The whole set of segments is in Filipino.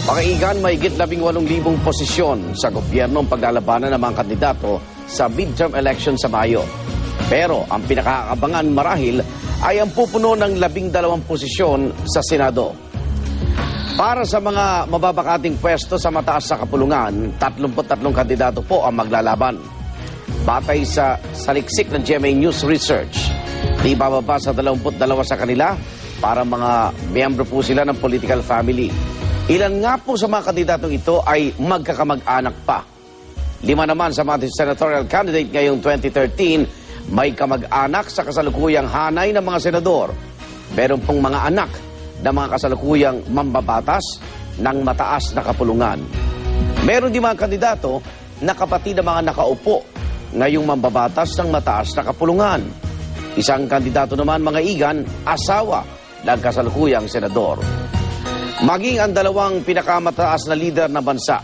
Pakaigan, mahigit 18,000 posisyon sa gobyerno ang paglalabanan ng mga kandidato sa midterm election sa Mayo. Pero ang pinakaabangan marahil ay ang pupuno ng 12 posisyon sa Senado. Para sa mga mababakating pwesto sa mataas sa kapulungan, 33 kandidato po ang maglalaban. Batay sa saliksik ng GMA News Research, di bababa sa 22 sa kanila para mga miyembro po sila ng political family. Ilan nga po sa mga kandidatong ito ay magkakamag-anak pa. 5 naman sa mga senatorial candidate ngayong 2013 may kamag-anak sa kasalukuyang hanay ng mga senador. Meron pong mga anak na mga kasalukuyang mambabatas ng mataas na kapulungan. Meron din mga kandidato na kapatid ng mga nakaupo ngayong mambabatas ng mataas na kapulungan. Isang kandidato naman, mga igan, asawa ng kasalukuyang senador. Maging ang dalawang pinakamataas na lider ng bansa,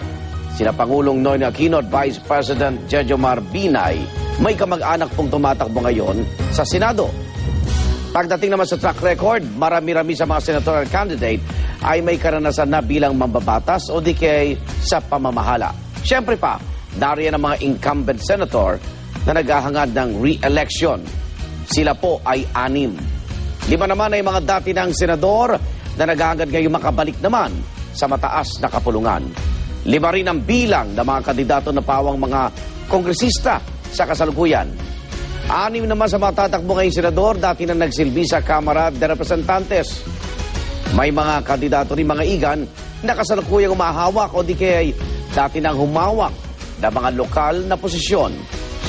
sina Pangulong Noynoy Aquino at Vice President Jejomar Binay, may kamag-anak pong tumatakbo ngayon sa Senado. Pagdating naman sa track record, marami-rami sa mga senatorial candidate ay may karanasan na bilang mambabatas o di kay sa pamamahala. Siyempre pa, nariyan ang mga incumbent senator na naghahangad ng re-election. Sila po ay 6. 5 naman ay mga dati ng senador na naghahangad ngayong makabalik naman sa mataas na kapulungan. 5 rin ang bilang ng mga kandidato na pawang mga kongresista sa kasalukuyan. 6 naman sa mga tatakbo ngayong senador, dati na nagsilbi sa Kamara de Representantes. May mga kandidato rin, mga igan, na kasalukuyang umahawak o di kaya dati nang humawak na mga lokal na posisyon.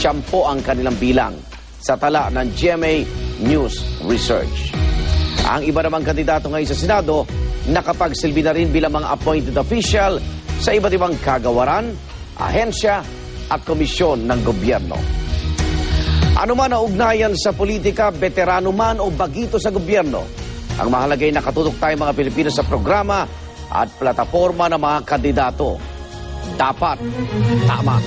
10 ang kanilang bilang sa tala ng GMA News Research. Ang iba namang kandidato ngayon sa Senado, nakapagsilbi na rin bilang mga appointed official sa iba't ibang kagawaran, ahensya at komisyon ng gobyerno. Ano man ang ugnayan sa politika, veterano man o bagito sa gobyerno, ang mahalagay nakatutok tayo mga Pilipino sa programa at plataforma ng mga kandidato. Dapat tama.